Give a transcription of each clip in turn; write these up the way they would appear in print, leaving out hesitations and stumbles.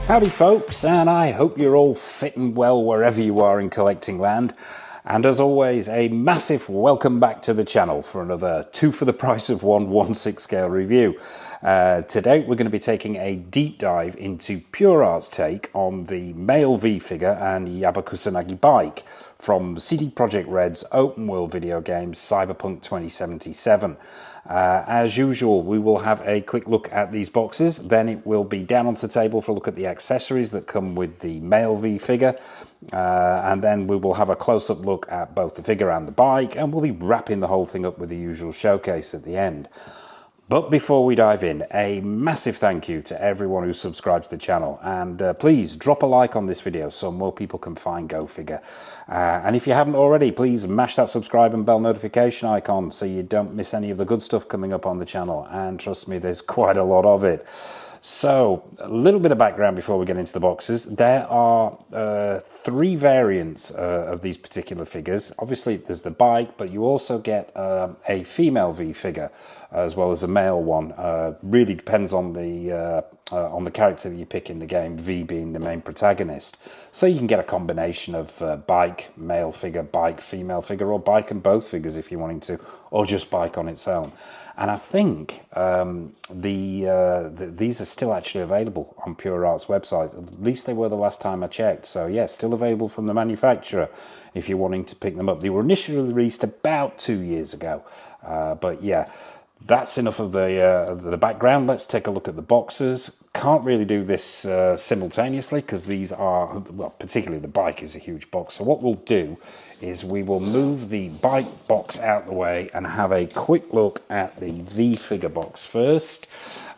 Howdy folks, and I hope you're all fit and well wherever you are in collecting land. And as always, a massive welcome back to the channel for another 2 for the price of 1 1/6 scale review. Today we're going to be taking a deep dive into Pure Art's take on the male V figure and Yaiba Kusanagi bike from CD Projekt Red's open world video game Cyberpunk 2077. As usual, we will have a quick look at these boxes, then it will be down onto the table for a look at the accessories that come with the male V figure, and then we will have a close-up look at both the figure and the bike, and we'll be wrapping the whole thing up with the usual showcase at the end. But before we dive in, a massive thank you to everyone who subscribes to the channel, and please drop a like on this video so more people can find Go Figure. And if you haven't already, please mash that subscribe and bell notification icon so you don't miss any of the good stuff coming up on the channel, and trust me, there's quite a lot of it. So, a little bit of background before we get into the boxes. There are 3 variants of these particular figures. Obviously, there's the bike, but you also get a female V figure as well as a male one. Really depends on the character that you pick in the game, V being the main protagonist. So you can get a combination of bike, male figure, bike, female figure, or bike and both figures if you're wanting to, or just bike on its own. And I think these are still actually available on Pure Art's website. At least they were the last time I checked. So yeah, still available from the manufacturer if you're wanting to pick them up. They were initially released about 2 years ago. But yeah, that's enough of the background. Let's take a look at the boxes. Can't really do this simultaneously because these are, well, particularly the bike is a huge box. So what we'll do is we will move the bike box out the way and have a quick look at the V figure box first.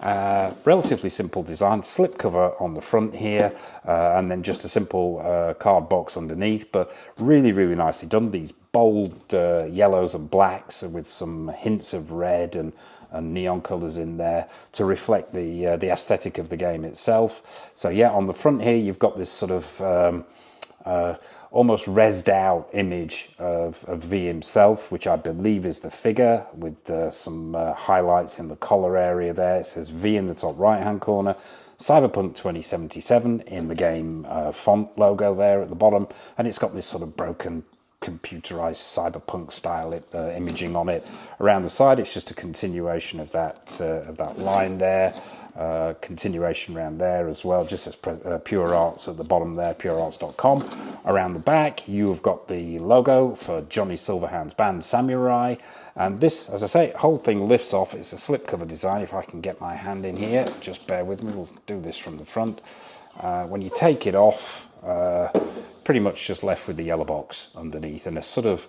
Relatively simple design, slipcover on the front here, and then just a simple card box underneath, but really, really nicely done. These bold yellows and blacks with some hints of red and neon colors in there to reflect the aesthetic of the game itself. So yeah, on the front here you've got this sort of almost rezzed out image of V himself, which I believe is the figure, with some highlights in the collar area there. It says V in the top right hand corner, Cyberpunk 2077 in the game font logo there at the bottom, and it's got this sort of broken computerized cyberpunk style imaging on it. Around the side it's just a continuation of that line there, continuation around there as well, just as Pure Arts at the bottom there, purearts.com. Around the back you've got the logo for Johnny Silverhand's band Samurai, and this, as I say, whole thing lifts off. It's a slipcover design. If I can get my hand in here, just bear with me, we'll do this from the front. When you take it off, pretty much just left with the yellow box underneath and a sort of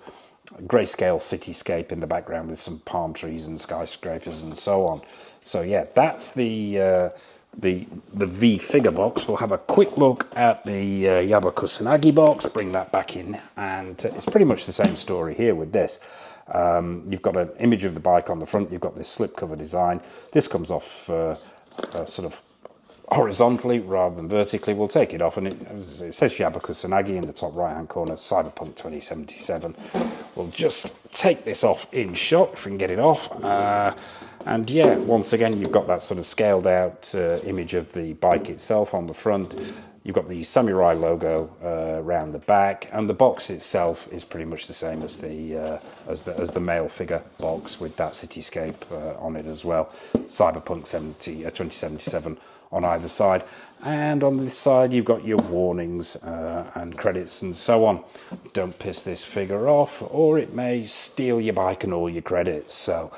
grayscale cityscape in the background with some palm trees and skyscrapers and so on. So yeah, that's the V figure box. We'll have a quick look at the Yaiba Kusanagi box, bring that back in, and it's pretty much the same story here with this. You've got an image of the bike on the front, you've got this slipcover design. This comes off sort of horizontally rather than vertically. We'll take it off, and it says Yaiba Kusanagi in the top right hand corner, Cyberpunk 2077. We'll just take this off in shot if we can get it off, and yeah, once again you've got that sort of scaled out image of the bike itself on the front. You've got the Samurai logo around the back, and the box itself is pretty much the same as the male figure box, with that cityscape on it as well. Cyberpunk 2077 on either side, and on this side you've got your warnings and credits and so on. Don't piss this figure off or it may steal your bike and all your credits. So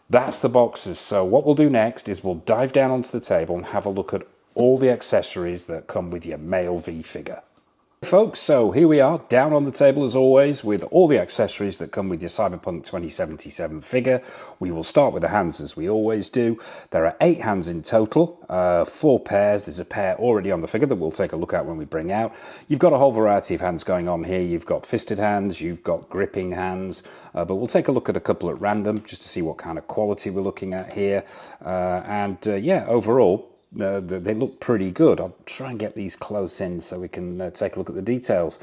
that's the boxes. So what we'll do next is we'll dive down onto the table and have a look at all the accessories that come with your male V figure. Folks, so here we are down on the table as always with all the accessories that come with your Cyberpunk 2077 figure. We will start with the hands as we always do. There are 8 hands in total, 4 pairs. There's a pair already on the figure that we'll take a look at when we bring out. You've got a whole variety of hands going on here. You've got fisted hands, you've got gripping hands, but we'll take a look at a couple at random just to see what kind of quality we're looking at here. Yeah, overall, they look pretty good. I'll try and get these close in so we can take a look at the details.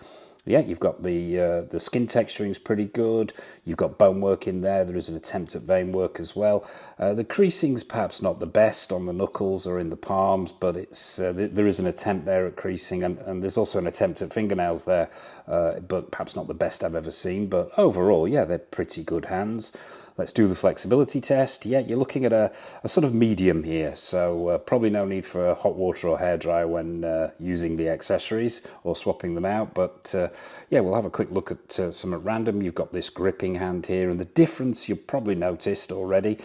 Yeah, you've got the skin texturing is pretty good. You've got bone work in there. There is an attempt at vein work as well. The creasing's perhaps not the best on the knuckles or in the palms, but it's there is an attempt there at creasing, and there's also an attempt at fingernails there, but perhaps not the best I've ever seen. But overall, yeah, they're pretty good hands. Let's do the flexibility test. Yeah, you're looking at a sort of medium here, so probably no need for hot water or hairdryer when using the accessories or swapping them out. But yeah, we'll have a quick look at some at random. You've got this gripping hand here, and the difference you've probably noticed already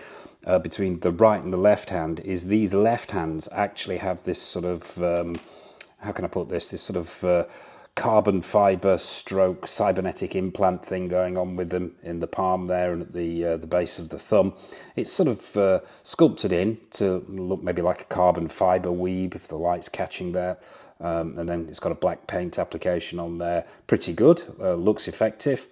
between the right and the left hand is these left hands actually have this sort of, how can I put this, this sort of carbon fiber stroke cybernetic implant thing going on with them in the palm there and at the base of the thumb. It's sort of sculpted in to look maybe like a carbon fiber weave if the light's catching that. And then it's got a black paint application on there. Pretty good, looks effective.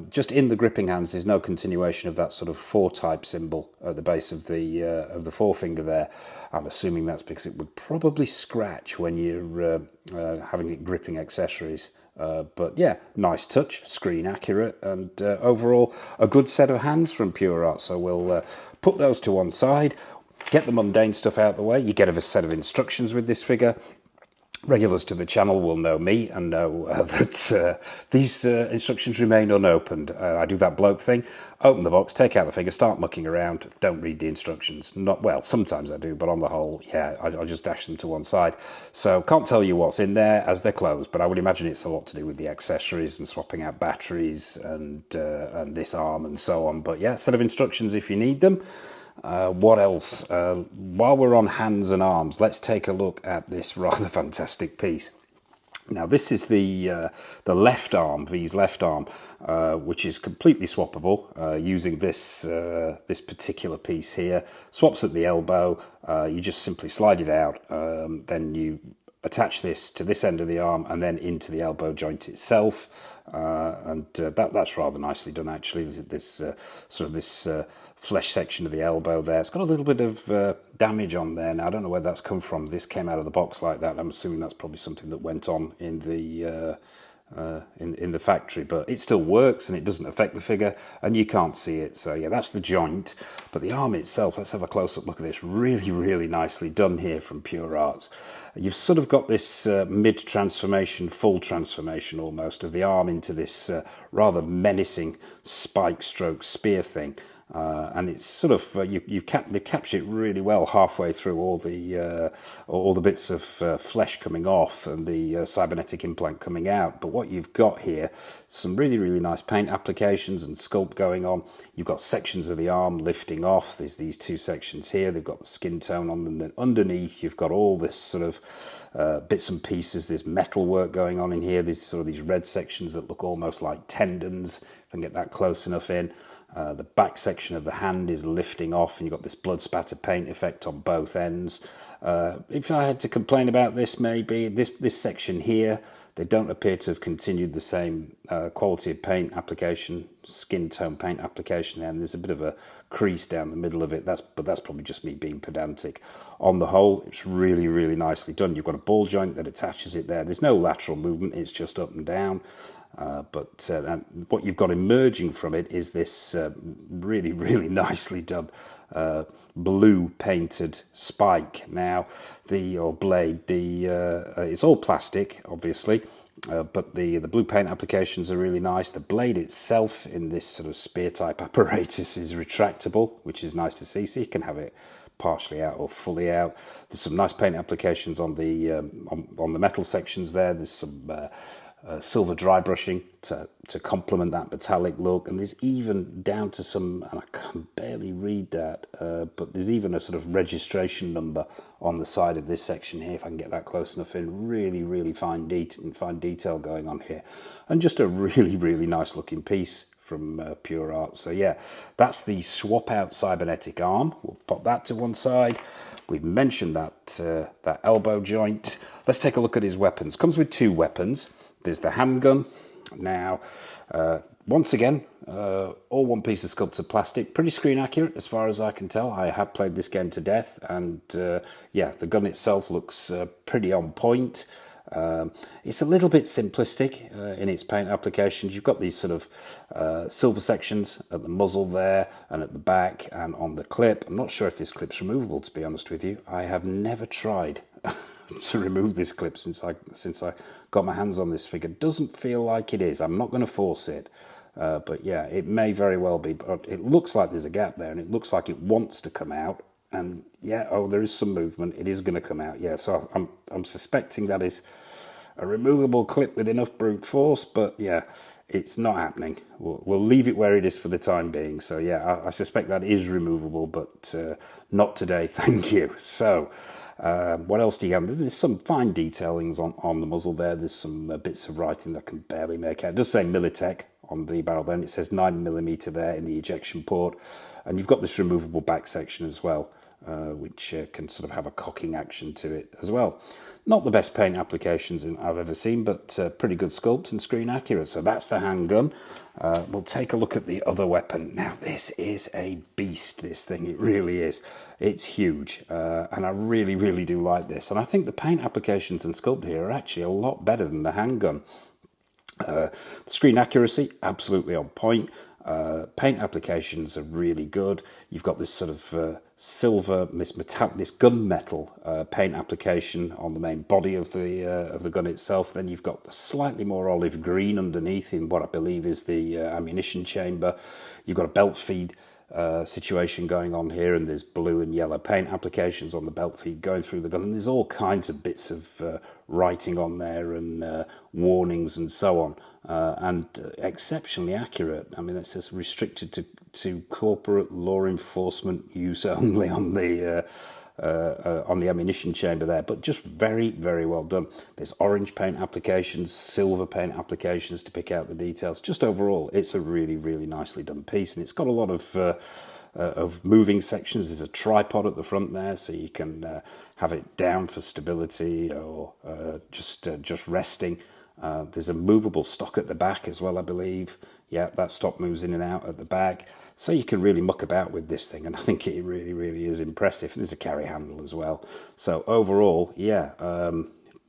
Just in the gripping hands, there's no continuation of that sort of 4-type symbol at the base of the forefinger there. I'm assuming that's because it would probably scratch when you're having it gripping accessories. But yeah, nice touch, screen accurate, and overall a good set of hands from Pure Art. So we'll put those to one side, get the mundane stuff out of the way. You get a set of instructions with this figure. Regulars to the channel will know me and know that these instructions remain unopened. I do that bloke thing, open the box, take out the figure, start mucking around, don't read the instructions. Not well, sometimes I do, but on the whole, yeah, I'll just dash them to one side. So can't tell you what's in there as they're closed, but I would imagine it's a lot to do with the accessories and swapping out batteries and this arm and so on. But yeah, set of instructions if you need them. What else? While we're on hands and arms, let's take a look at this rather fantastic piece. Now, this is the left arm, V's left arm, which is completely swappable using this this particular piece here. Swaps at the elbow. You just simply slide it out, then you attach this to this end of the arm and then into the elbow joint itself. That's rather nicely done, actually. This sort of this flesh section of the elbow there. It's got a little bit of damage on there. Now, I don't know where that's come from. This came out of the box like that. I'm assuming that's probably something that went on in the in the factory, but it still works and it doesn't affect the figure and you can't see it. So yeah, that's the joint. But the arm itself, let's have a close-up look at this. Really, really nicely done here from Pure Arts. You've sort of got this mid-transformation, full transformation almost of the arm into this rather menacing spike stroke spear thing. And it's sort of they've captured it really well halfway through all the bits of flesh coming off and the cybernetic implant coming out. But what you've got here, some really, really nice paint applications and sculpt going on. You've got sections of the arm lifting off. There's these two sections here. They've got the skin tone on them. Then underneath, you've got all this sort of bits and pieces. There's metal work going on in here. There's sort of these red sections that look almost like tendons. If I can get that close enough in. The back section of the hand is lifting off and you've got this blood spatter paint effect on both ends. If I had to complain about this, maybe this section here, they don't appear to have continued the same quality of paint application, skin tone paint application there, and there's a bit of a crease down the middle of it. But that's probably just me being pedantic. On the whole, it's really, really nicely done. You've got a ball joint that attaches it there. There's no lateral movement, it's just up and down. But what you've got emerging from it is this really, really nicely done blue painted spike. Now, or blade, it's all plastic, obviously, but the blue paint applications are really nice. The blade itself in this sort of spear type apparatus is retractable, which is nice to see. So you can have it partially out or fully out. There's some nice paint applications on the on the metal sections there. There's some silver dry brushing to complement that metallic look, and there's even down to some, and I can barely read that, but there's even a sort of registration number on the side of this section here, if I can get that close enough in. Really, really fine detail going on here, and just a really, really nice looking piece from Pure Art. So yeah, that's the swap out cybernetic arm. We'll pop that to one side. We've mentioned that elbow joint. Let's take a look at his weapons. Comes with two weapons. There's the handgun. Now, once again, all one piece of sculpted plastic, pretty screen accurate as far as I can tell. I have played this game to death, and yeah, the gun itself looks pretty on point. It's a little bit simplistic in its paint applications. You've got these sort of silver sections at the muzzle there and at the back and on the clip. I'm not sure if this clip's removable, to be honest with you. I have never tried to remove this clip since I got my hands on this figure. Doesn't feel like it is. I'm not going to force it. But yeah, it may very well be. But it looks like there's a gap there, and it looks like it wants to come out. And yeah, oh, there is some movement. It is going to come out. Yeah, so I'm suspecting that is a removable clip with enough brute force. But yeah, it's not happening. We'll leave it where it is for the time being. So yeah, I suspect that is removable, but not today. Thank you. So. What else do you have? There's some fine detailings on the muzzle there. There's some bits of writing that I can barely make out. It does say Militech on the barrel there, and it says 9mm there in the ejection port. And you've got this removable back section as well, which can sort of have a cocking action to it as well. Not the best paint applications I've ever seen, but pretty good sculpt and screen accurate. So that's the handgun. We'll take a look at the other weapon. Now, this is a beast, this thing. It really is. It's huge, and I really, really do like this. And I think the paint applications and sculpt here are actually a lot better than the handgun. Screen accuracy, absolutely on point. Paint applications are really good. You've got this sort of silver, this gunmetal paint application on the main body of the gun itself. Then you've got slightly more olive green underneath in what I believe is the ammunition chamber. You've got a belt feed situation going on here, and there's blue and yellow paint applications on the belt feed going through the gun, and there's all kinds of bits of writing on there and warnings and so on, and exceptionally accurate. I mean, it's just restricted to corporate law enforcement use only on the ammunition chamber there, but just very, very well done. There's orange paint applications, silver paint applications to pick out the details. Just overall, it's a really, really nicely done piece, and it's got a lot of moving sections. There's a tripod at the front there, so you can have it down for stability or just resting. There's a movable stock at the back as well, I believe. Yeah, that stock moves in and out at the back. So you can really muck about with this thing, and I think it really, really is impressive. There's a carry handle as well. So overall, yeah,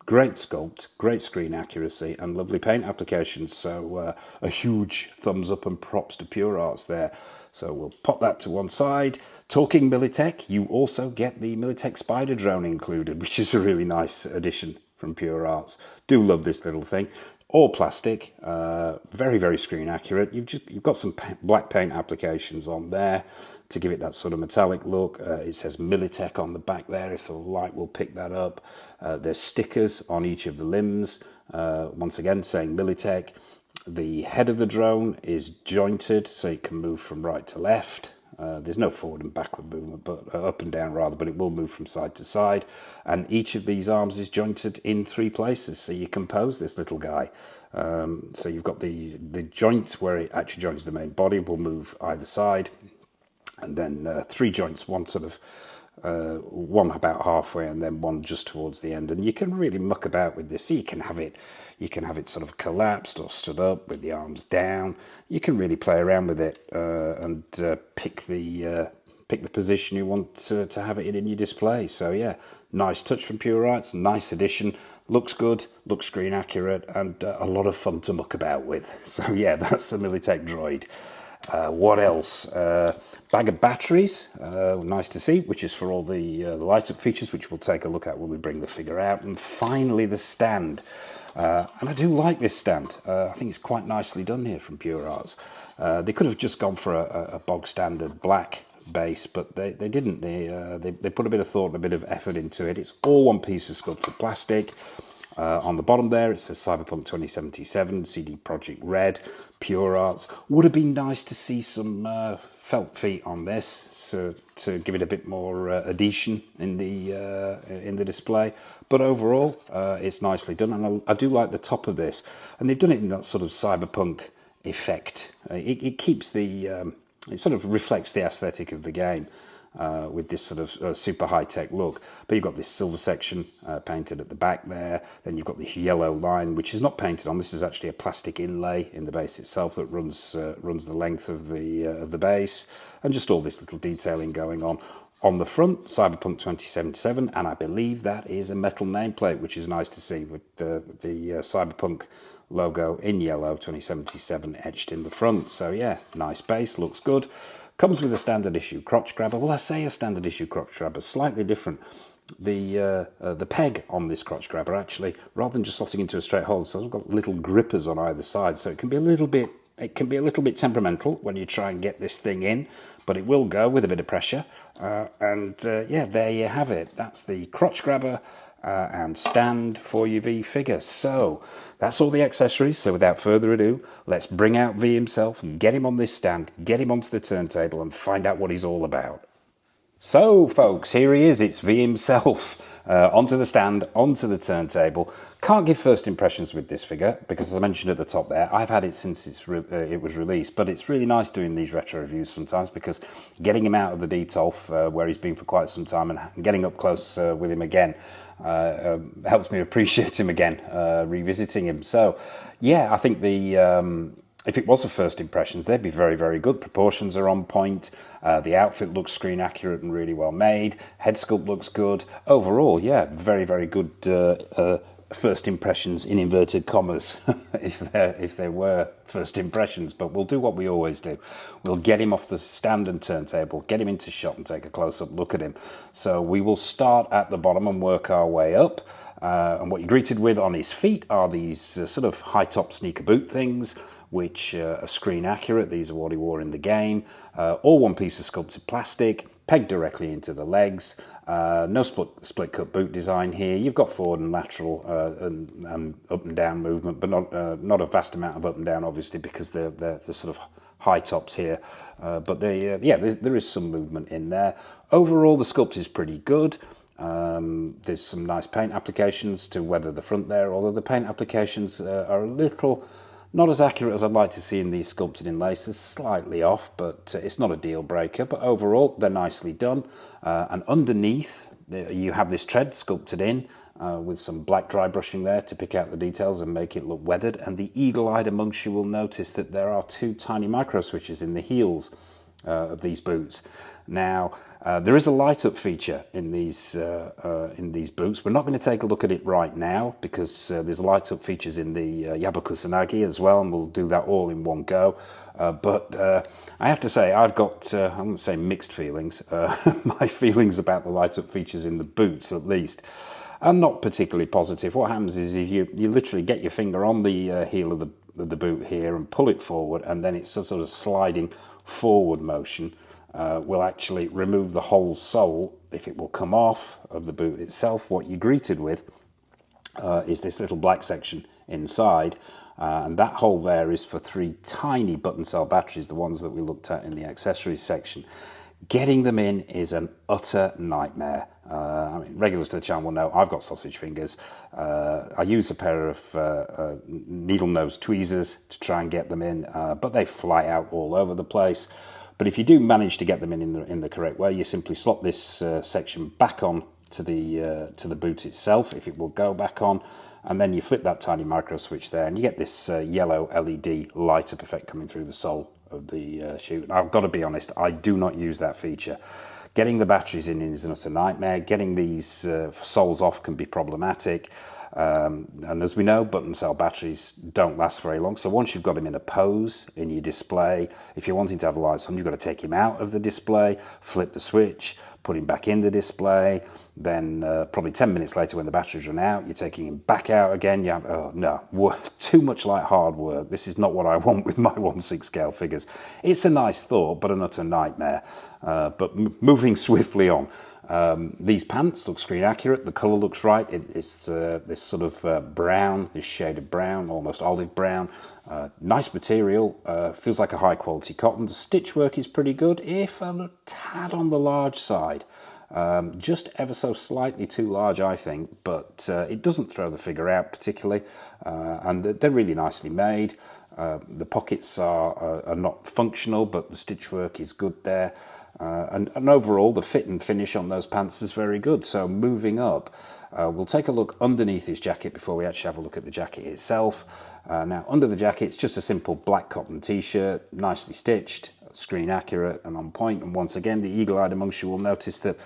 great sculpt, great screen accuracy, and lovely paint applications. So a huge thumbs up and props to Pure Arts there. So we'll pop that to one side. Talking Militech, you also get the Militech Spider Drone included, which is a really nice addition from Pure Arts. Do love this little thing. All plastic, very, very screen accurate. You've got some black paint applications on there to give it that sort of metallic look. It says Militech on the back there, if the light will pick that up. There's stickers on each of the limbs, once again saying Militech. The head of the drone is jointed, so it can move from right to left. There's no forward and backward movement, but up and down rather, but it will move from side to side. And each of these arms is jointed in 3 places, so you compose this little guy. So you've got the joint where it actually joins the main body, will move either side. And then 3 joints, one sort of one about halfway and then one just towards the end. And you can really muck about with this. So you can have it sort of collapsed or stood up with the arms down. You can really play around with it and pick the position you want to have it in your display. So yeah, nice touch from Pure Arts, nice addition. Looks good, looks screen accurate, and a lot of fun to muck about with. So yeah, that's the Militech droid. What else? Bag of batteries, nice to see, which is for all the light up features, which we'll take a look at when we bring the figure out. And finally, the stand. And I do like this stand. I think it's quite nicely done here from Pure Arts. They could have just gone for a bog standard black base, but they didn't. They put a bit of thought and a bit of effort into it. It's all one piece of sculpted plastic. On the bottom there, it says Cyberpunk 2077, CD Projekt Red, Pure Arts. Would have been nice to see some felt feet on this, so to give it a bit more adhesion in the display. But overall, it's nicely done, and I do like the top of this. And they've done it in that sort of cyberpunk effect. It keeps the it sort of reflects the aesthetic of the game. With this sort of super high-tech look. But you've got this silver section painted at the back there. Then you've got this yellow line, which is not painted on. This is actually a plastic inlay in the base itself that runs the length of the base, and just all this little detailing going on. On the front, Cyberpunk 2077, and I believe that is a metal nameplate, which is nice to see with the Cyberpunk logo in yellow, 2077 etched in the front. So yeah, nice base, looks good. Comes with a standard issue crotch grabber. Well, I say a standard issue crotch grabber, slightly different. The peg on this crotch grabber actually, rather than just slotting into a straight hole, so it's got little grippers on either side, so it can be a little bit temperamental when you try and get this thing in, but it will go with a bit of pressure. Yeah, there you have it. That's the crotch grabber and stand for your V figure. So that's all the accessories. So without further ado, let's bring out V himself and get him on this stand, get him onto the turntable and find out what he's all about. So, folks, here he is. It's V himself. Onto the stand, onto the turntable. Can't give first impressions with this figure because, as I mentioned at the top there, I've had it since it was released. But it's really nice doing these retro reviews sometimes because getting him out of the Detolf, where he's been for quite some time, and getting up close with him again helps me appreciate him again, revisiting him. So, yeah, I think if it was for first impressions, they'd be very, very good. Proportions are on point. The outfit looks screen accurate and really well made. Head sculpt looks good. Overall, yeah, very, very good first impressions in inverted commas, if there were first impressions. But we'll do what we always do. We'll get him off the stand and turntable, get him into shot and take a close-up look at him. So we will start at the bottom and work our way up. And what you're greeted with on his feet are these sort of high-top sneaker boot things, which are screen accurate. These are what he wore in the game. All one piece of sculpted plastic, pegged directly into the legs. No split cut boot design here. You've got forward and lateral and up and down movement, but not a vast amount of up and down, obviously, because they're sort of high tops here. But there is some movement in there. Overall, the sculpt is pretty good. There's some nice paint applications to weather the front there, although the paint applications are a little not as accurate as I'd like to see in these sculpted in laces, slightly off, but it's not a deal breaker. But overall, they're nicely done. And underneath, you have this tread sculpted in with some black dry brushing there to pick out the details and make it look weathered. And the eagle-eyed amongst you will notice that there are two tiny micro switches in the heels of these boots. Now, there is a light-up feature in these boots. We're not going to take a look at it right now because there's light-up features in the Yaiba Kusanagi as well, and we'll do that all in one go. But I have to say, I've got, I wouldn't say mixed feelings. My feelings about the light-up features in the boots, at least, are not particularly positive. What happens is you literally get your finger on the heel of the boot here and pull it forward, and then it's a sort of sliding forward motion. Will actually remove the whole sole if it will come off of the boot itself. What you're greeted with is this little black section inside, and that hole there is for 3 tiny button cell batteries, the ones that we looked at in the accessories section. Getting them in is an utter nightmare. I mean, regulars to the channel will know I've got sausage fingers. I use a pair of needle nose tweezers to try and get them in, but they fly out all over the place. But if you do manage to get them in the correct way, you simply slot this section back on to the boot itself, if it will go back on, and then you flip that tiny micro switch there, and you get this yellow LED light-up effect coming through the sole of the shoe. And I've got to be honest, I do not use that feature. Getting the batteries in is not a nightmare. Getting these soles off can be problematic. And as we know, button cell batteries don't last very long. So once you've got him in a pose in your display, if you're wanting to have lights on, you've got to take him out of the display, flip the switch, put him back in the display. Then probably 10 minutes later when the batteries run out, you're taking him back out again. You have, oh no, too much like hard work. This is not what I want with my 1/6 scale figures. It's a nice thought, but an utter nightmare. But moving swiftly on. These pants look screen accurate. The colour looks right. It's this sort of brown, this shade of brown, almost olive brown. Nice material. Feels like a high quality cotton. The stitch work is pretty good, if a tad on the large side. Just ever so slightly too large, I think, but it doesn't throw the figure out particularly, and they're really nicely made. The pockets are not functional, but the stitch work is good there. And overall, the fit and finish on those pants is very good. So moving up, we'll take a look underneath his jacket before we actually have a look at the jacket itself. Now, under the jacket, it's just a simple black cotton t-shirt, nicely stitched, screen accurate and on point. And once again, the eagle-eyed amongst you will notice that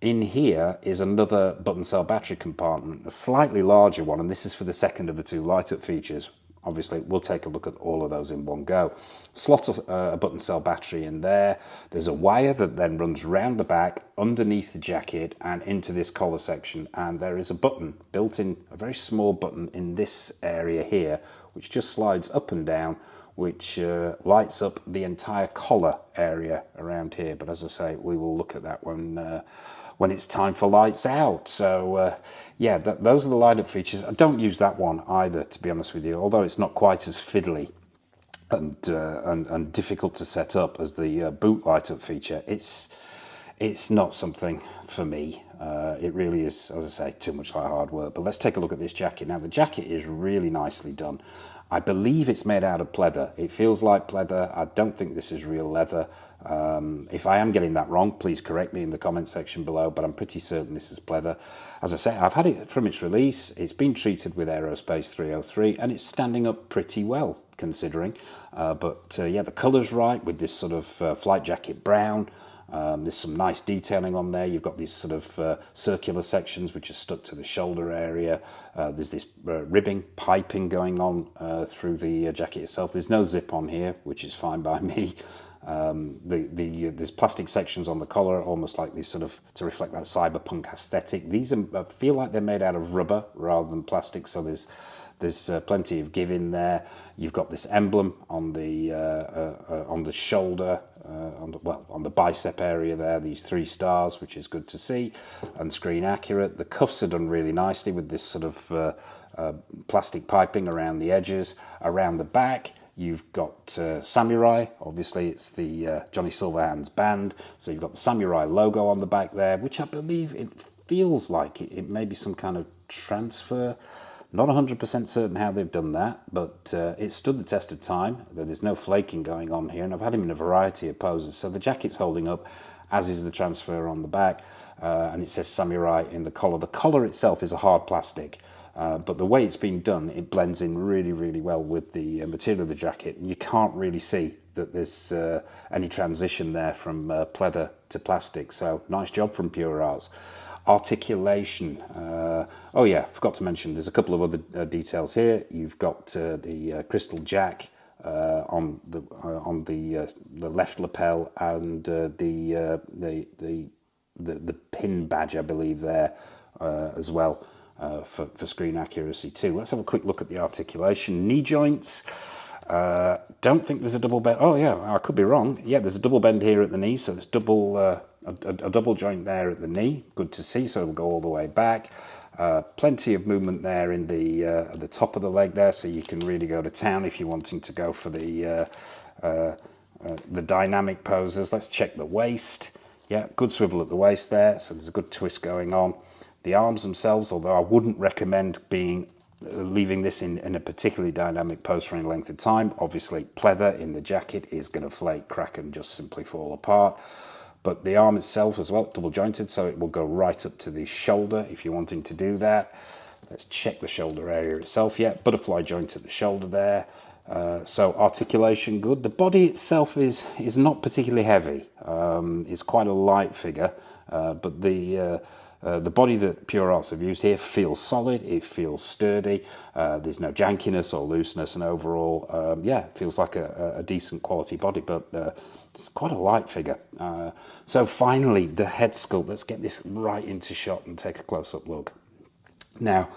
in here is another button cell battery compartment, a slightly larger one, and this is for the second of the two light-up features. Obviously, we'll take a look at all of those in one go. Slot a button cell battery in there. There's a wire that then runs round the back, underneath the jacket, and into this collar section. And there is a button built in, a very small button in this area here, which just slides up and down, which lights up the entire collar area around here. But as I say, we will look at that when it's time for lights out. So yeah, those are the light up features. I don't use that one either, to be honest with you, although it's not quite as fiddly and difficult to set up as the boot light up feature. It's not something for me. It really is, as I say, too much like hard work. But let's take a look at this jacket. Now, the jacket is really nicely done. I believe it's made out of pleather. It feels like pleather. I don't think this is real leather. If I am getting that wrong, please correct me in the comment section below, but I'm pretty certain this is pleather. As I say, I've had it from its release. It's been treated with Aerospace 303, and it's standing up pretty well, considering. Yeah, the colour's right with this sort of flight jacket brown. There's some nice detailing on there. You've got these sort of circular sections which are stuck to the shoulder area. There's this ribbing, piping going on through the jacket itself. There's no zip on here, which is fine by me. There's plastic sections on the collar, almost like these sort of, to reflect that cyberpunk aesthetic. These feel like they're made out of rubber rather than plastic, so there's plenty of give in there. You've got this emblem on the shoulder, on the bicep area there, these 3 stars, which is good to see, and screen accurate. The cuffs are done really nicely with this sort of plastic piping around the edges. Around the back, you've got Samurai. Obviously, it's the Johnny Silverhand's band, so you've got the Samurai logo on the back there, which I believe it feels like it may be some kind of transfer. Not 100% certain how they've done that, but it stood the test of time. There's no flaking going on here, and I've had him in a variety of poses. So the jacket's holding up, as is the transfer on the back, and it says Samurai in the collar. The collar itself is a hard plastic, but the way it's been done, it blends in really, really well with the material of the jacket. You can't really see that there's any transition there from pleather to plastic, so nice job from Pure Arts. Articulation. Oh yeah, forgot to mention there's a couple of other details here. You've got the crystal jack on the left lapel, and the pin badge, I believe, there as well for screen accuracy too. Let's have a quick look at the articulation. Knee joints. Don't think there's a double bend. Oh yeah, I could be wrong. Yeah, there's a double bend here at the knee, so it's a double joint there at the knee. Good to see. So it'll go all the way back. Plenty of movement there in the top of the leg there, so you can really go to town if you're wanting to go for the dynamic poses. Let's check the waist. Yeah, good swivel at the waist there, so there's a good twist going on. The arms themselves, although I wouldn't recommend leaving this in a particularly dynamic pose for any length of time. Obviously, pleather in the jacket is going to flake, crack, and just simply fall apart. But the arm itself as well, double jointed, so it will go right up to the shoulder if you're wanting to do that. Let's check the shoulder area itself. Yeah, butterfly joint at the shoulder there. So articulation good. The body itself is not particularly heavy. It's quite a light figure, but the body that Pure Arts have used here feels solid, it feels sturdy, there's no jankiness or looseness, and overall, yeah, it feels like a decent quality body, but it's quite a light figure. So finally, the head sculpt. Let's get this right into shot and take a close-up look. Now,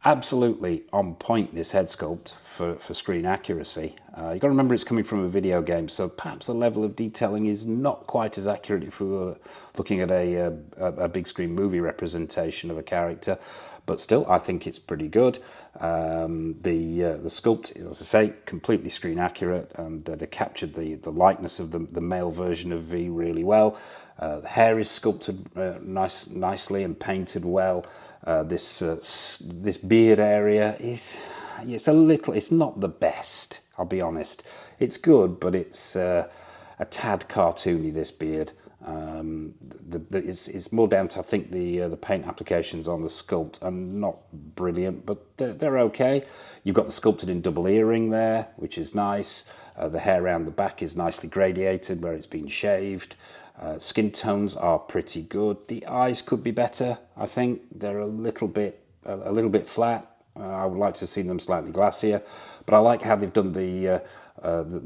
absolutely on point, this head sculpt for screen accuracy. You've got to remember it's coming from a video game, so perhaps the level of detailing is not quite as accurate if we were looking at a big screen movie representation of a character, but still I think it's pretty good. The sculpt, as I say, completely screen accurate, and they captured the likeness of the male version of V really well. The hair is sculpted nicely and painted well. This beard area it's not the best, I'll be honest. It's good, but it's a tad cartoony, this beard. It's more down to, I think, the paint applications on the sculpt are not brilliant, but they're okay. You've got the sculpted in double earring there, which is nice. The hair around the back is nicely gradiated where it's been shaved. Skin tones are pretty good. The eyes could be better. I think they're a little bit flat. I would like to see them slightly glassier, but I like how they've done the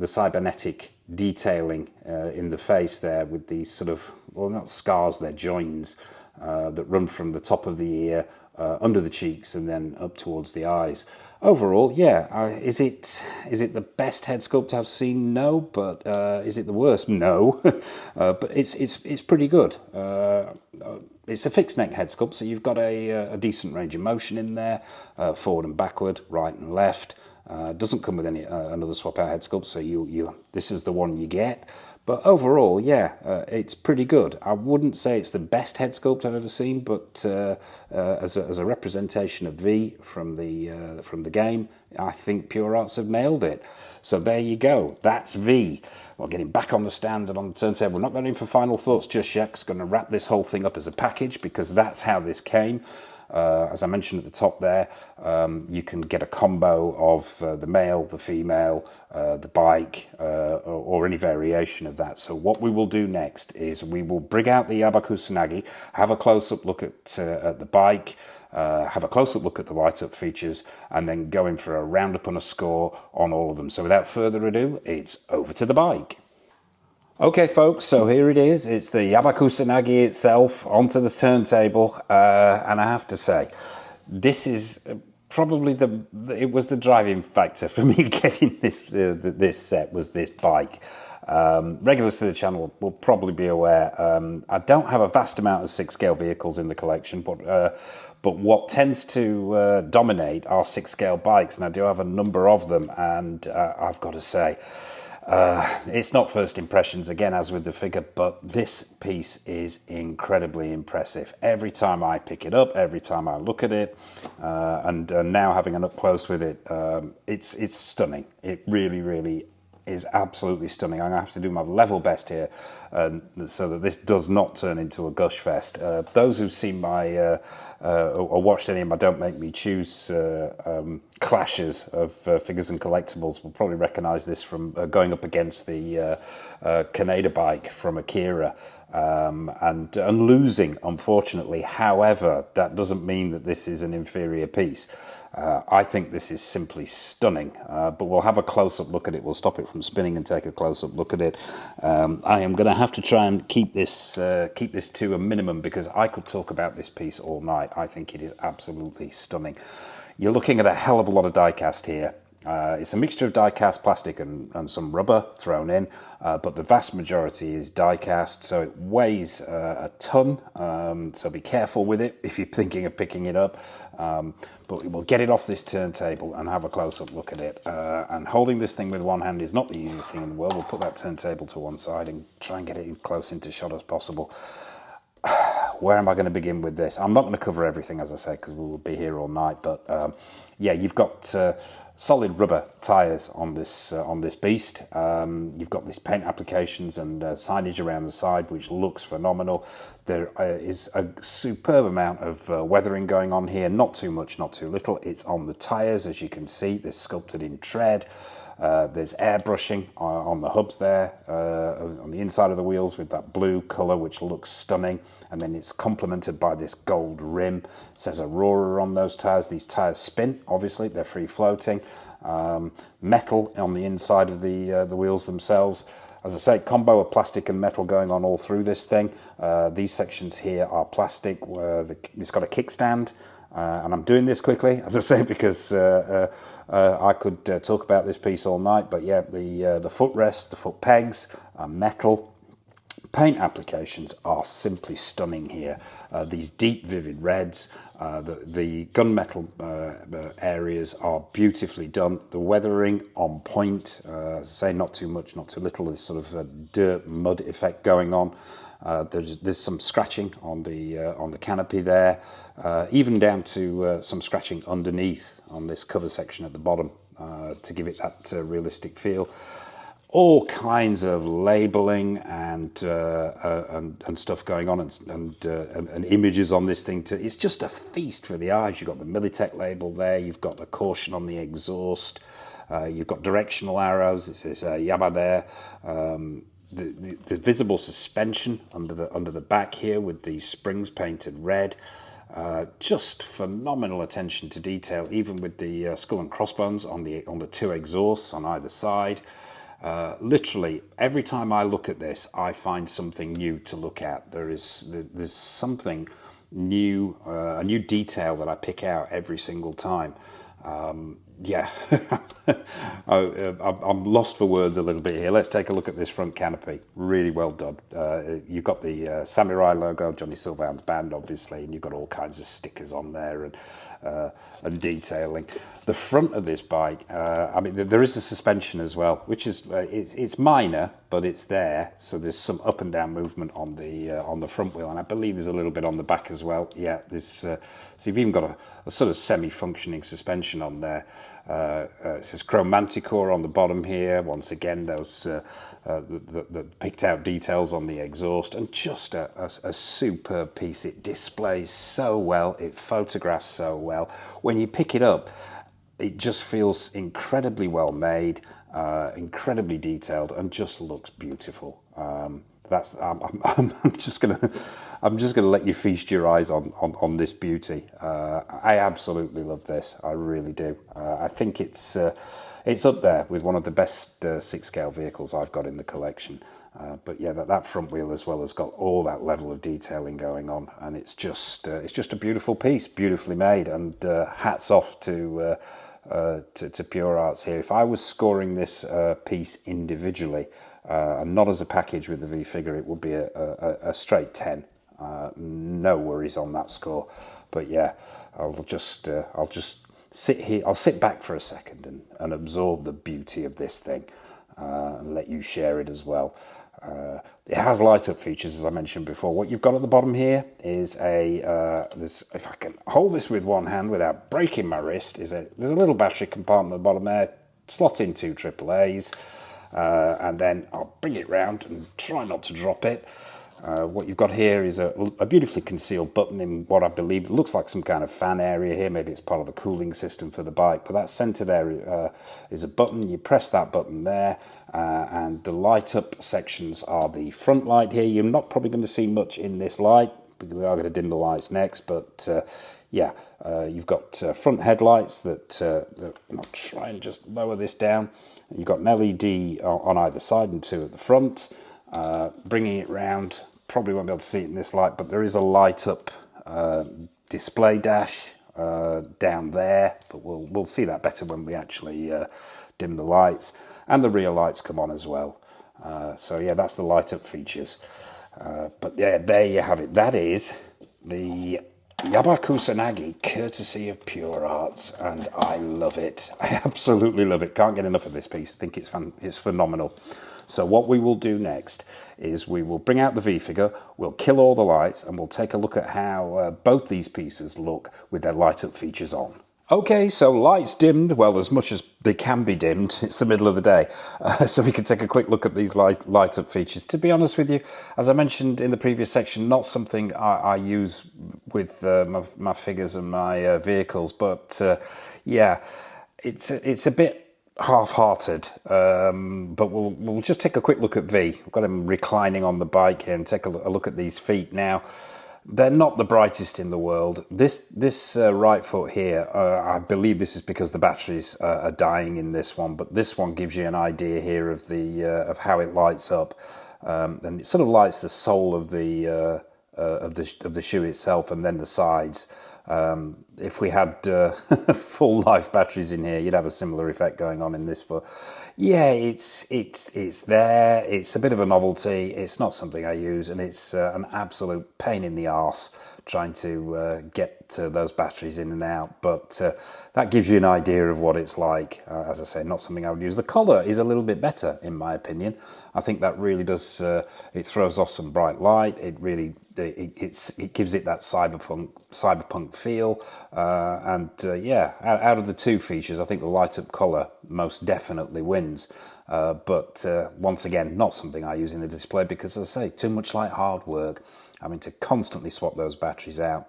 cybernetic detailing in the face there with these sort of, well, not scars, they're joins that run from the top of the ear, under the cheeks, and then up towards the eyes. Overall, yeah, is it the best head sculpt I've seen? No, but is it the worst? No, but it's pretty good. It's a fixed neck head sculpt, so you've got a decent range of motion in there, forward and backward, right and left. Doesn't come with any another swap out head sculpt, so this is the one you get. But overall, yeah, it's pretty good. I wouldn't say it's the best head sculpt I've ever seen, but as a representation of V from the game, I think Pure Arts have nailed it. So there you go. That's V. Well, getting back on the stand and on the turntable. We're not going in for final thoughts just yet. It's going to wrap this whole thing up as a package because that's how this came. As I mentioned at the top there, you can get a combo of the male, the female, the bike, or any variation of that. So what we will do next is we will bring out the Yaiba Kusanagi, have a close-up look at the bike, have a close-up look at the light-up features, and then go in for a roundup and a score on all of them. So without further ado, it's over to the bike. Okay, folks, so here it is. It's the Yaiba Kusanagi itself onto the turntable, and I have to say, this is probably it was the driving factor for me getting this set was this bike. Regulars to the channel will probably be aware. I don't have a vast amount of 6-scale vehicles in the collection, but what tends to dominate are 6-scale bikes, and I do have a number of them, and I've got to say, it's not first impressions again, as with the figure, but this piece is incredibly impressive. Every time I pick it up, every time I look at it, and now having an up close with it, it's stunning. It really, really is absolutely stunning. I'm going to have to do my level best here so that this does not turn into a gush fest. Those who've seen my or watched any of my Don't Make Me Choose clashes of figures and collectibles will probably recognise this from going up against the Kaneda bike from Akira and losing, unfortunately. However, that doesn't mean that this is an inferior piece. I think this is simply stunning, but we'll have a close-up look at it. We'll stop it from spinning and take a close-up look at it. I am going to have to try and keep this to a minimum because I could talk about this piece all night. I think it is absolutely stunning. You're looking at a hell of a lot of die-cast here. It's a mixture of die-cast plastic and some rubber thrown in, but the vast majority is die-cast, so it weighs a ton, so be careful with it if you're thinking of picking it up. But we'll get it off this turntable and have a close-up look at it. And holding this thing with one hand is not the easiest thing in the world. We'll put that turntable to one side and try and get it as close into shot as possible. Where am I going to begin with this? I'm not going to cover everything, as I say, because we will be here all night. But yeah, you've got solid rubber tyres on this beast. You've got these paint applications and signage around the side, which looks phenomenal. There is a superb amount of weathering going on here. Not too much, not too little. It's on the tyres, as you can see. They're sculpted in tread. There's airbrushing on the hubs there, on the inside of the wheels with that blue colour, which looks stunning. And then it's complemented by this gold rim. It says Aurora on those tyres. These tyres spin, obviously. They're free floating. Metal on the inside of the wheels themselves. As I say, combo of plastic and metal going on all through this thing. These sections here are plastic. It's got a kickstand. And I'm doing this quickly, as I say, because I could talk about this piece all night. But yeah, the footrests, the foot pegs are metal. Paint applications are simply stunning here. These deep, vivid reds. The gunmetal areas are beautifully done. The weathering on point. As I say, not too much, not too little. There's sort of a dirt mud effect going on. There's some scratching on the canopy there, even down to some scratching underneath on this cover section at the bottom to give it that realistic feel. all kinds of labeling and stuff going on, and images on this thing. It's just a feast for the eyes. You've got the Militech label there. You've got the caution on the exhaust. You've got directional arrows. It says Yaiba there. The visible suspension under the back here with the springs painted red. Just phenomenal attention to detail, even with the skull and crossbones on the two exhausts on either side. Literally every time I look at this, I find something new to look at. There's something new, a new detail that I pick out every single time. Yeah, I'm lost for words a little bit here. Let's take a look at this front canopy. Really well done. You've got the Samurai logo, Johnny Silverhand's band, obviously, and you've got all kinds of stickers on there and detailing. The front of this bike, I mean, there is a suspension as well, which is it's minor, but it's there. So there's some up and down movement on the front wheel, and I believe there's a little bit on the back as well. Yeah, so you've even got a sort of semi-functioning suspension on there. It says Chrome Manticore on the bottom here. Once again, those the picked out details on the exhaust, and just a superb piece. It displays so well, it photographs so well. When you pick it up, it just feels incredibly well made, incredibly detailed, and just looks beautiful. I'm just gonna let you feast your eyes on this beauty. I absolutely love this. I really do. I think it's up there with one of the best 6-scale vehicles I've got in the collection. But yeah, that front wheel as well has got all that level of detailing going on, and it's just a beautiful piece, beautifully made. And hats off to Pure Arts here. If I was scoring this piece individually, and not as a package with the V figure, it would be a straight 10. No worries on that score. But yeah, I'll just sit here. I'll sit back for a second and absorb the beauty of this thing, and let you share it as well. It has light up features, as I mentioned before. What you've got at the bottom here is if I can hold this with one hand without breaking my wrist, there's a little battery compartment at the bottom there. Slot in 2 AAAs. And then I'll bring it round and try not to drop it. What you've got here is a beautifully concealed button in what I believe looks like some kind of fan area here. Maybe it's part of the cooling system for the bike, but that center there is a button. You press that button there, and the light up sections are the front light here. You're not probably going to see much in this light because we are going to dim the lights next, but yeah, you've got front headlights that I'll try and just lower this down. You've got an LED on either side and 2 at the front. Bringing it round, probably won't be able to see it in this light, but there is a light up display dash down there, but we'll see that better when we actually dim the lights. And the rear lights come on as well. So yeah, that's the light up features. But yeah, there you have it. That is the Yaiba Kusanagi, courtesy of Pure Arts, and I love it. I absolutely love it. Can't get enough of this piece. I think it's phenomenal. So what we will do next is we will bring out the V-figure, we'll kill all the lights, and we'll take a look at how both these pieces look with their light-up features on. Okay, so lights dimmed, well, as much as they can be dimmed. It's the middle of the day. So we can take a quick look at these light-up features. To be honest with you, as I mentioned in the previous section, not something I use with my figures and my vehicles, but yeah, it's a bit half-hearted, but we'll just take a quick look at V. We've got him reclining on the bike here, and take a look at these feet now. They're not the brightest in the world. This right foot here, I believe this is because the batteries are dying in this one, but this one gives you an idea here of of how it lights up, and it sort of lights the sole of the shoe itself, and then the sides. If we had full life batteries in here, you'd have a similar effect going on in this foot. Yeah, it's there. It's a bit of a novelty. It's not something I use, and it's an absolute pain in the arse trying to get those batteries in and out. But that gives you an idea of what it's like. As I say, not something I would use. The collar is a little bit better, in my opinion. I think that really does. It throws off some bright light. It really. It gives it that cyberpunk feel, and yeah, out of the two features, I think the light up collar most definitely wins. But once again, not something I use in the display because, as I say, too much like hard work. Having to constantly swap those batteries out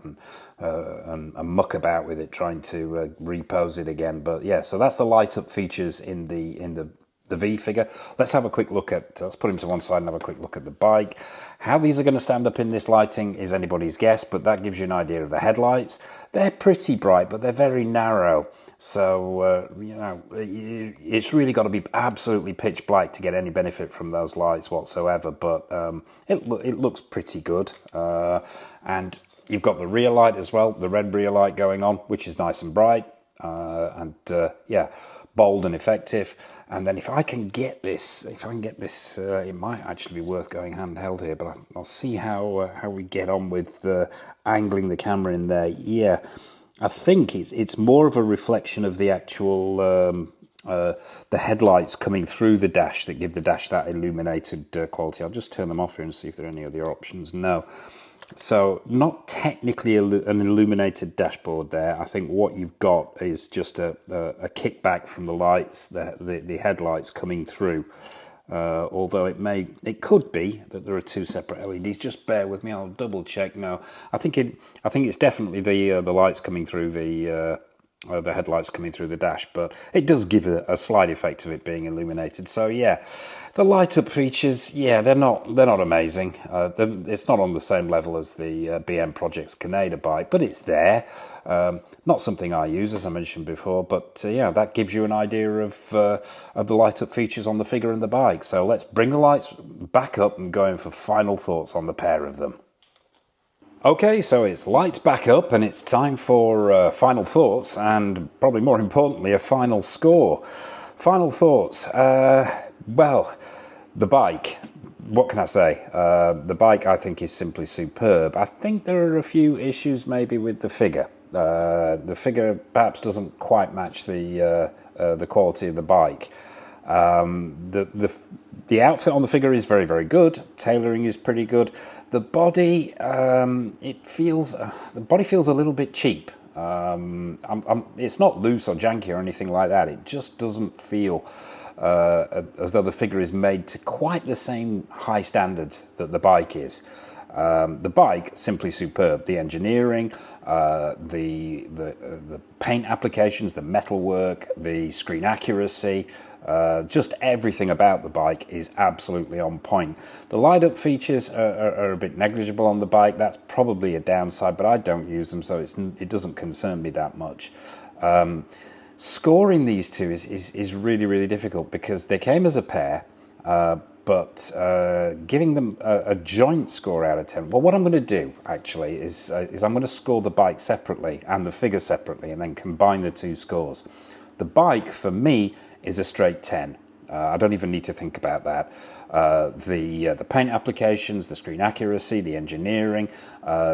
and muck about with it, trying to repose it again. But yeah, so that's the light up features in the V figure. Let's have a quick look at, let's put him to one side and have a quick look at the bike. How these are going to stand up in this lighting is anybody's guess, but that gives you an idea of the headlights. They're pretty bright, but they're very narrow. So, you know, it's really got to be absolutely pitch black to get any benefit from those lights whatsoever. But it looks pretty good. And you've got the rear light as well, the red rear light going on, which is nice and bright. Yeah, bold and effective. And then if I can get this, it might actually be worth going handheld here, but I'll see how we get on with angling the camera in there. Yeah, I think it's more of a reflection of the actual the headlights coming through the dash that give the dash that illuminated quality. I'll just turn them off here and see if there are any other options. No. So not technically an illuminated dashboard there. I think what you've got is just a kickback from the lights, the headlights coming through. Although it could be that there are two separate LEDs. Just bear with me. I'll double check. No, I think it's definitely the lights coming through the headlights coming through the dash, but it does give a slight effect of it being illuminated. So yeah, the light up features, yeah, they're not amazing. It's not on the same level as the BM Project's Canada bike, but it's there. Not something I use, as I mentioned before, but yeah, that gives you an idea of the light up features on the figure and the bike. So let's bring the lights back up and go in for final thoughts on the pair of them. Okay, so it's lights back up and it's time for final thoughts and probably more importantly, a final score. Final thoughts. Well, the bike. What can I say? The bike I think is simply superb. I think there are a few issues maybe with the figure. The figure perhaps doesn't quite match the quality of the bike. The outfit on the figure is very, very good. Tailoring is pretty good. The body, the body feels a little bit cheap. It's not loose or janky or anything like that. It just doesn't feel as though the figure is made to quite the same high standards that the bike is. The bike, simply superb. The engineering, the paint applications, the metalwork, the screen accuracy, just everything about the bike is absolutely on point. The light up features are a bit negligible on the bike. That's probably a downside, but I don't use them, so it doesn't concern me that much. Scoring these two is really, really difficult because they came as a pair, but giving them a joint score out of 10. Well, what I'm going to do actually is I'm going to score the bike separately and the figure separately and then combine the two scores. The bike for me is a straight 10. I don't even need to think about that. The paint applications, the screen accuracy, the engineering,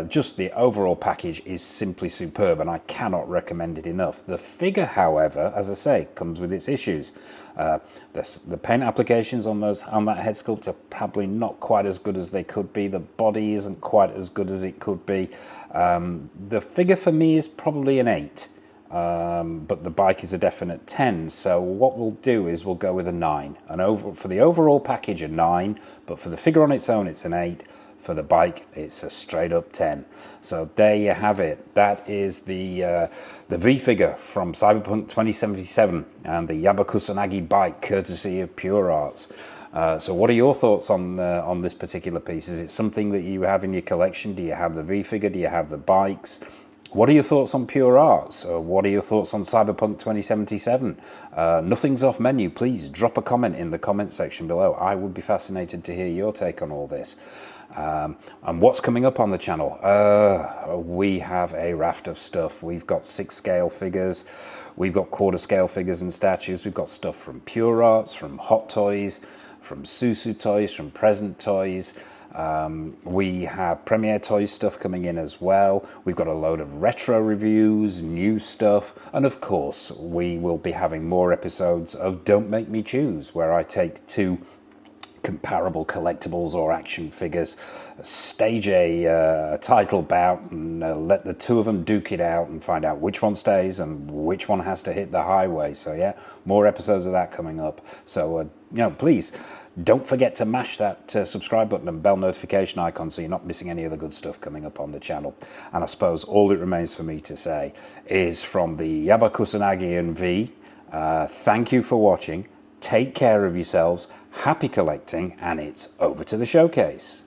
just the overall package is simply superb and I cannot recommend it enough. The figure, however, as I say, comes with its issues. The paint applications on that head sculpt are probably not quite as good as they could be. The body isn't quite as good as it could be. The figure for me is probably an 8. But the bike is a definite 10, so what we'll do is we'll go with a 9. For the overall package, a 9, but for the figure on its own, it's an 8. For the bike, it's a straight up 10. So there you have it. That is the V figure from Cyberpunk 2077 and the Yaiba Kusanagi bike, courtesy of Pure Arts. So what are your thoughts on this particular piece? Is it something that you have in your collection? Do you have the V figure? Do you have the bikes? What are your thoughts on Pure Arts? What are your thoughts on Cyberpunk 2077? Nothing's off menu. Please drop a comment in the comment section below. I would be fascinated to hear your take on all this. And what's coming up on the channel? We have a raft of stuff. We've got 6-scale figures. We've got quarter-scale figures and statues. We've got stuff from Pure Arts, from Hot Toys, from Susu Toys, from Present Toys. We have Premiere Toys stuff coming in as well. We've got a load of retro reviews, new stuff, and of course we will be having more episodes of Don't Make Me Choose, where I take two comparable collectibles or action figures, stage a title bout and let the two of them duke it out and find out which one stays and which one has to hit the highway. So yeah, more episodes of that coming up. So please don't forget to mash that subscribe button and bell notification icon so you're not missing any of the good stuff coming up on the channel. And I suppose all it remains for me to say is, from the Yaiba, Kusanagi and V, thank you for watching. Take care of yourselves. Happy collecting, and it's over to the showcase.